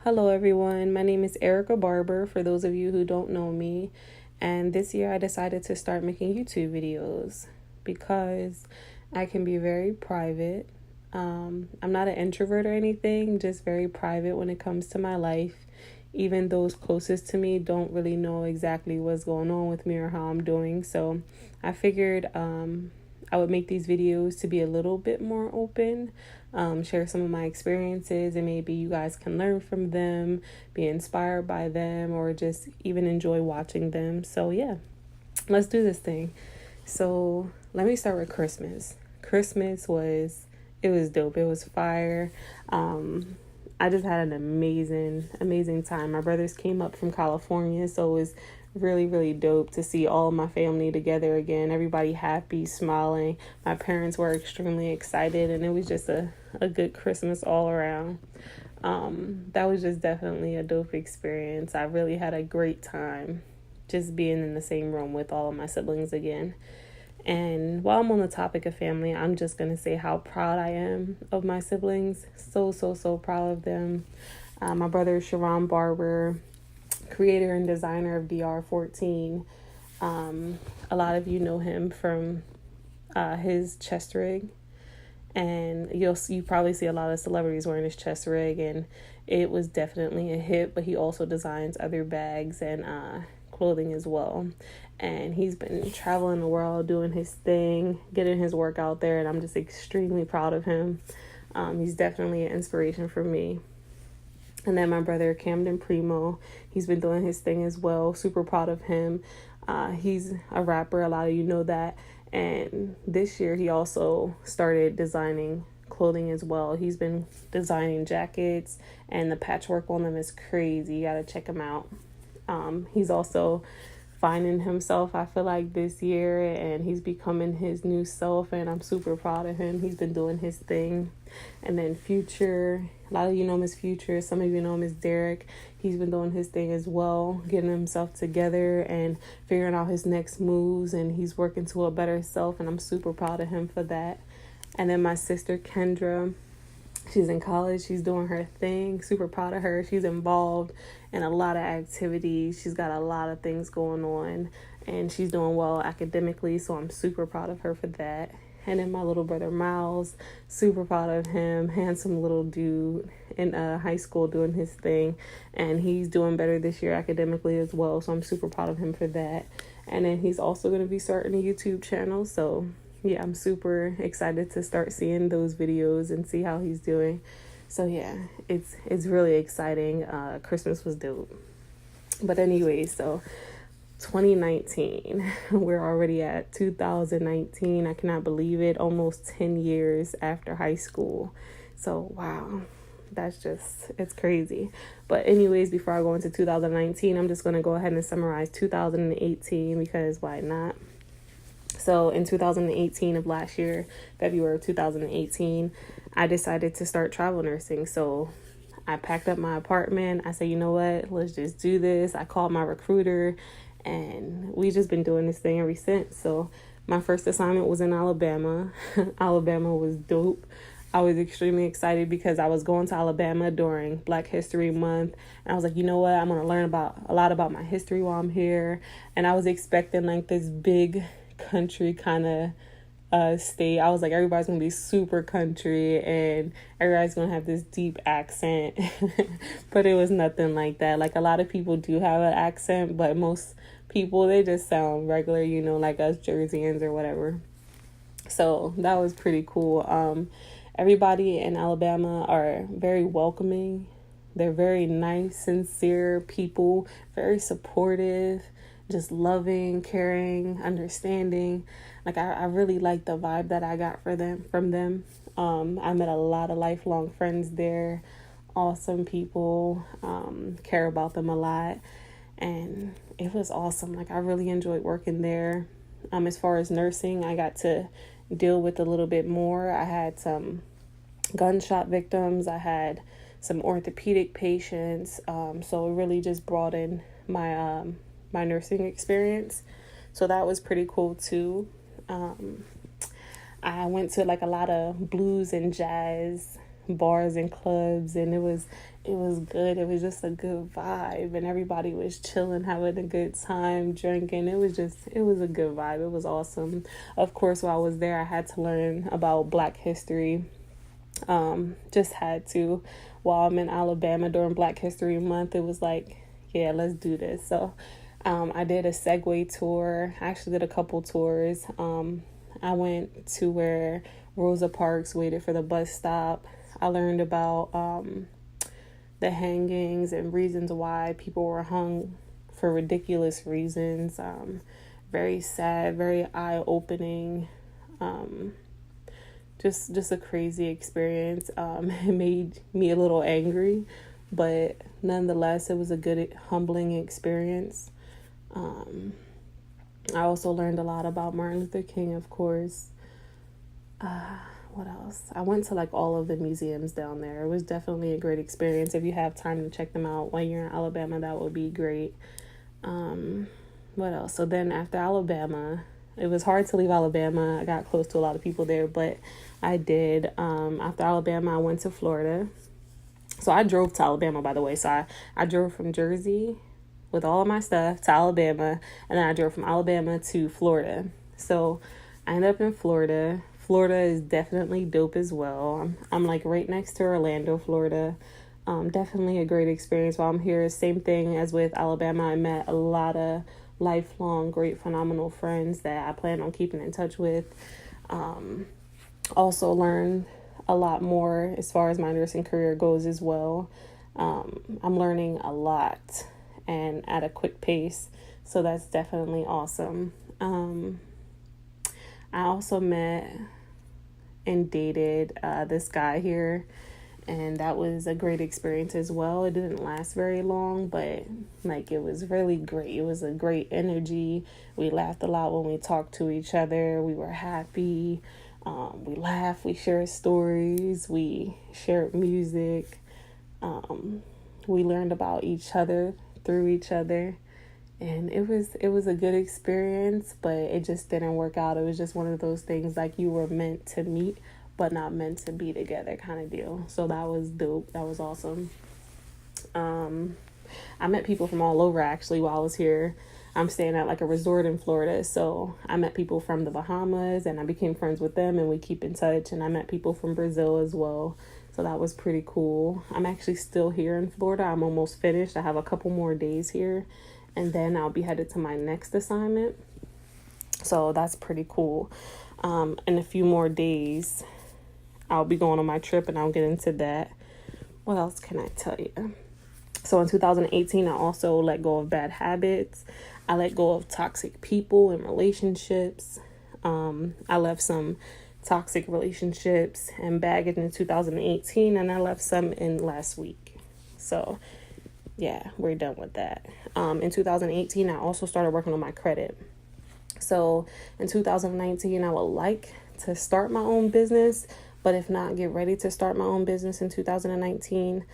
Hello, everyone. My name is Erica Barber, for those of you who don't know me. And this year I decided to start making YouTube videos because I can be very private. I'm not an introvert or anything, just very private when it comes to my life. Even those closest to me don't really know exactly what's going on with me or how I'm doing. So I figured I would make these videos to be a little bit more open, share some of my experiences, and maybe you guys can learn from them, be inspired by them, or just even enjoy watching them. So yeah, let's do this thing. So let me start with Christmas. It was dope. It was fire. I just had an amazing time. My brothers came up from California, so it was really dope to see all of my family together again. Everybody happy, smiling. My parents were extremely excited, and it was just a good Christmas all around. That was just definitely a dope experience. I really had a great time just being in the same room with all of my siblings again. And while I'm on the topic of family, I'm just going to say how proud I am of my siblings. So proud of them. My brother is Sharon Barber, creator and designer of DR14. A lot of you know him from his chest rig. And you probably see a lot of celebrities wearing his chest rig. And it was definitely a hit. But he also designs other bags and clothing as well. And he's been traveling the world doing his thing, getting his work out there, and I'm just extremely proud of him. He's definitely an inspiration for me. And then my brother Camden Primo, he's been doing his thing as well. Super proud of him. He's a rapper, a lot of you know that. And this year he also started designing clothing as well. He's been designing jackets, and the patchwork on them is crazy. You gotta check him out. He's also finding himself, I feel like, this year, and he's becoming his new self, and I'm super proud of him. He's been doing his thing. And then Future, a lot of you know him as Future, some of you know him as Derek. He's been doing his thing as well, getting himself together and figuring out his next moves, and he's working to a better self, and I'm super proud of him for that. And then my sister Kendra, she's in college. She's doing her thing. Super proud of her. She's involved in a lot of activities. She's got a lot of things going on, and she's doing well academically. So I'm super proud of her for that. And then my little brother Miles, super proud of him. Handsome little dude in high school doing his thing, and he's doing better this year academically as well. So I'm super proud of him for that. And then he's also going to be starting a YouTube channel. So yeah, I'm super excited to start seeing those videos and see how he's doing. So yeah, it's really exciting. Christmas was dope. But anyway, so 2019, we're already at 2019. I cannot believe it. Almost 10 years after high school. So wow, it's crazy. But anyways, before I go into 2019, I'm just going to go ahead and summarize 2018 because why not? So in 2018 of last year, February of 2018, I decided to start travel nursing. So I packed up my apartment. I said, you know what, let's just do this. I called my recruiter, and we just been doing this thing ever since. So my first assignment was in Alabama. Alabama was dope. I was extremely excited because I was going to Alabama during Black History Month. And I was like, you know what, I'm going to learn a lot about my history while I'm here. And I was expecting like this big country kind of state. I was like, everybody's gonna be super country and everybody's gonna have this deep accent. But it was nothing like that. Like, a lot of people do have an accent, but most people, they just sound regular, like us Jerseyans or whatever. So that was pretty cool. Everybody in Alabama are very welcoming. They're very nice, sincere people, very supportive, just loving, caring, understanding. Like, I really like the vibe that I got from them. I met a lot of lifelong friends there. Awesome people. Care about them a lot. And it was awesome. Like, I really enjoyed working there. As far as nursing, I got to deal with a little bit more. I had some gunshot victims. I had some orthopedic patients. So it really just broadened my my nursing experience. So that was pretty cool too. I went to like a lot of blues and jazz bars and clubs, and it was good. It was just a good vibe, and everybody was chilling, having a good time, drinking. It was a good vibe. It was awesome. Of course, while I was there, I had to learn about Black history. Just had to. While I'm in Alabama during Black History Month, it was like, yeah, let's do this. So I did a Segway tour. I actually did a couple tours. I went to where Rosa Parks waited for the bus stop. I learned about the hangings and reasons why people were hung for ridiculous reasons. Very sad, very eye-opening. Just a crazy experience. It made me a little angry, but nonetheless, it was a good, humbling experience. I also learned a lot about Martin Luther King, of course. What else? I went to like all of the museums down there. It was definitely a great experience. If you have time to check them out while you're in Alabama, that would be great. What else? So then after Alabama, it was hard to leave Alabama. I got close to a lot of people there, but I did. After Alabama, I went to Florida. So I drove to Alabama, by the way. So I drove from Jersey with all of my stuff to Alabama, and then I drove from Alabama to Florida. So I ended up in Florida. Florida is definitely dope as well. I'm like right next to Orlando, Florida. Definitely a great experience while I'm here. Same thing as with Alabama. I met a lot of lifelong, great, phenomenal friends that I plan on keeping in touch with. Also learned a lot more as far as my nursing career goes as well. I'm learning a lot and at a quick pace, so that's definitely awesome. I also met and dated this guy here, and that was a great experience as well. It didn't last very long, but like it was really great. It was a great energy. We laughed a lot when we talked to each other. We were happy. We laughed. We shared stories. We shared music. We learned about each other through each other, and it was a good experience, but it just didn't work out. It was just one of those things like you were meant to meet but not meant to be together kind of deal. So that was dope. That was awesome. I met people from all over actually while I was here. I'm staying at like a resort in Florida, so I met people from the Bahamas and I became friends with them, and we keep in touch. And I met people from Brazil as well, so that was pretty cool. I'm actually still here in Florida. I'm almost finished. I have a couple more days here, and then I'll be headed to my next assignment, so that's pretty cool. In a few more days I'll be going on my trip, and I'll get into that. What else can I tell you? So in 2018, I also let go of bad habits. I let go of toxic people and relationships. I left some toxic relationships and baggage in 2018, and I left some in last week. So yeah, we're done with that. In 2018, I also started working on my credit. So in 2019, I would like to start my own business, but if not, get ready to start my own business in 2019.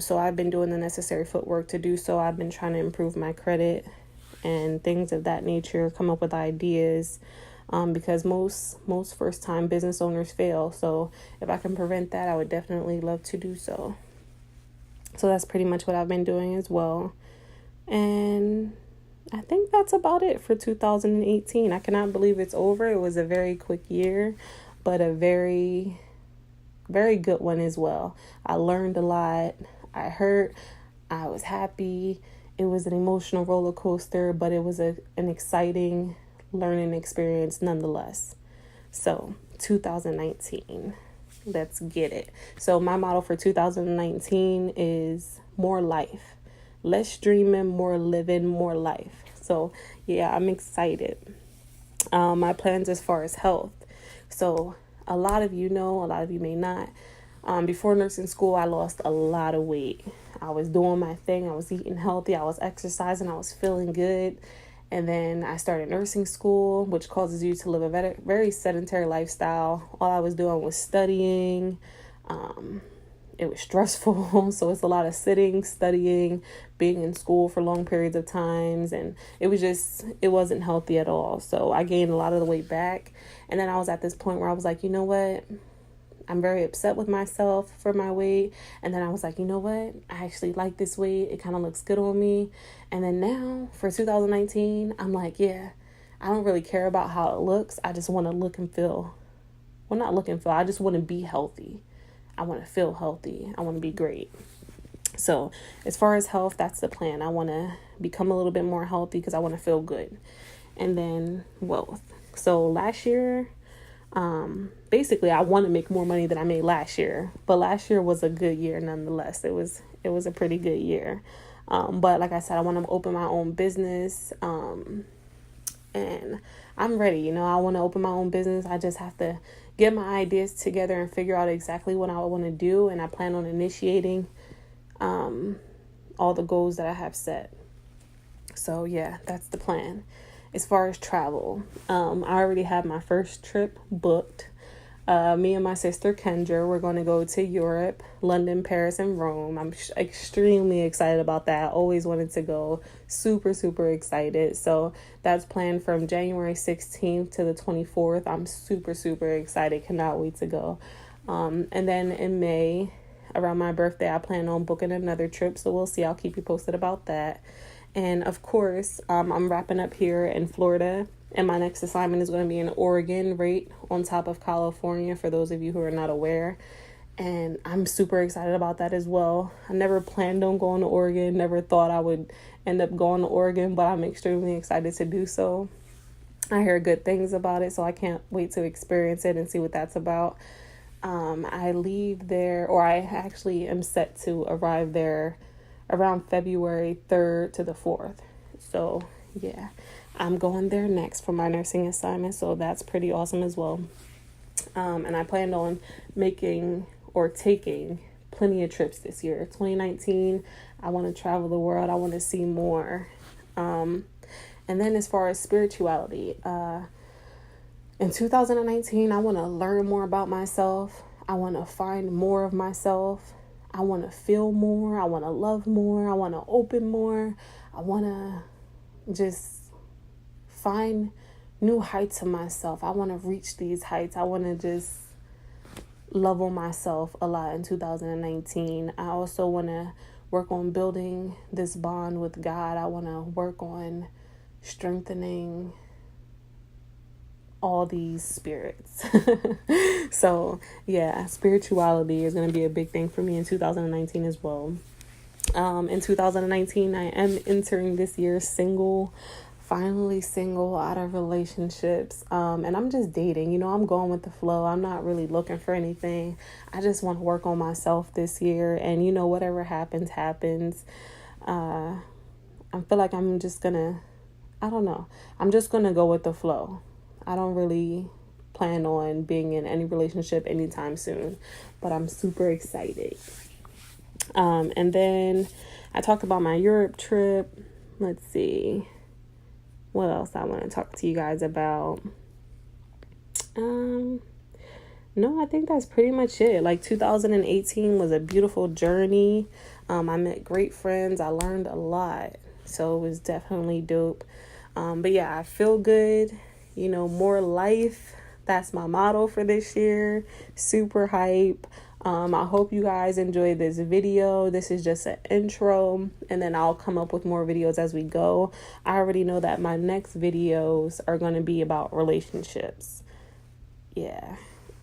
So I've been doing the necessary footwork to do so. I've been trying to improve my credit and things of that nature, come up with ideas, because most first-time business owners fail. So if I can prevent that, I would definitely love to do so. So that's pretty much what I've been doing as well. And I think that's about it for 2018. I cannot believe it's over. It was a very quick year, but a very, very good one as well. I learned a lot. I hurt. I was happy. It was an emotional roller coaster, but it was an exciting learning experience nonetheless. So 2019, let's get it. So my motto for 2019 is more life. Less dreaming, more living, more life. So yeah, I'm excited. My plans as far as health. So a lot of you know, a lot of you may not. Before nursing school, I lost a lot of weight. I was doing my thing. I was eating healthy. I was exercising. I was feeling good. And then I started nursing school, which causes you to live a very sedentary lifestyle. All I was doing was studying. It was stressful. So it's a lot of sitting, studying, being in school for long periods of times. And it wasn't healthy at all. So I gained a lot of the weight back. And then I was at this point where I was like, you know what? I'm very upset with myself for my weight. And then I was like, you know what? I actually like this weight. It kind of looks good on me. And then now for 2019, I'm like, yeah, I don't really care about how it looks. I just want to look and feel. Well, not look and feel. I just want to be healthy. I want to feel healthy. I want to be great. So as far as health, that's the plan. I want to become a little bit more healthy because I want to feel good. And then wealth. So last year, basically I want to make more money than I made last year, but last year was a good year nonetheless. It was a pretty good year. But like I said, I want to open my own business. And I'm ready, I want to open my own business. I just have to get my ideas together and figure out exactly what I want to do. And I plan on initiating, all the goals that I have set. So yeah, that's the plan. As far as travel, I already have my first trip booked. Me and my sister Kendra, we're going to go to Europe, London, Paris, and Rome. I'm extremely excited about that. I always wanted to go. Super, super excited. So that's planned from January 16th to the 24th. I'm super, super excited. Cannot wait to go. And then in May, around my birthday, I plan on booking another trip. So we'll see. I'll keep you posted about that. And of course, I'm wrapping up here in Florida, and my next assignment is going to be in Oregon, right on top of California, for those of you who are not aware. And I'm super excited about that as well. I never planned on going to Oregon, never thought I would end up going to Oregon, but I'm extremely excited to do so. I hear good things about it, so I can't wait to experience it and see what that's about. I leave there, or I actually am set to arrive there around February 3rd to the 4th. So yeah, I'm going there next for my nursing assignment. So that's pretty awesome as well. And I planned on making or taking plenty of trips this year. 2019, I want to travel the world. I want to see more. And then as far as spirituality, in 2019, I want to learn more about myself. I want to find more of myself. I want to feel more. I want to love more. I want to open more. I want to just find new heights of myself. I want to reach these heights. I want to just love on myself a lot in 2019. I also want to work on building this bond with God. I want to work on strengthening all these spirits. So yeah, spirituality is going to be a big thing for me in 2019 as well. In 2019, I am entering this year single, finally single, out of relationships. And I'm just dating, I'm going with the flow. I'm not really looking for anything. I just want to work on myself this year. And whatever happens. I feel like I'm just gonna go with the flow. I don't really plan on being in any relationship anytime soon, but I'm super excited. And then I talked about my Europe trip. Let's see what else I want to talk to you guys about. No, I think that's pretty much it. Like 2018 was a beautiful journey. I met great friends. I learned a lot. So it was definitely dope. But yeah, I feel good. More life. That's my motto for this year. Super hype. I hope you guys enjoyed this video. This is just an intro, and then I'll come up with more videos as we go. I already know that my next videos are going to be about relationships. Yeah,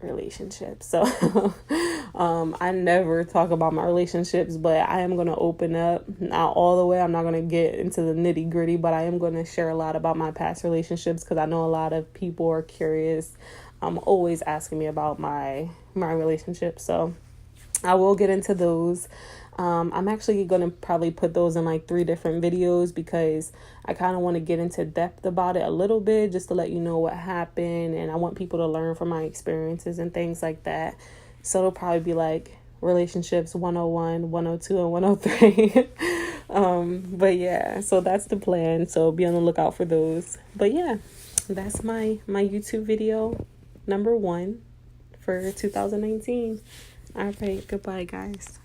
relationships. So I never talk about my relationships, but I am going to open up, not all the way. I'm not going to get into the nitty gritty, but I am going to share a lot about my past relationships because I know a lot of people are curious. I'm always asking me about my relationship. So I will get into those. I'm actually going to probably put those in like 3 different videos because I kind of want to get into depth about it a little bit just to let you know what happened. And I want people to learn from my experiences and things like that. So it'll probably be like relationships 101, 102, and 103. But yeah, so that's the plan. So be on the lookout for those. But yeah, that's my YouTube video number 1 for 2019. All right, goodbye guys.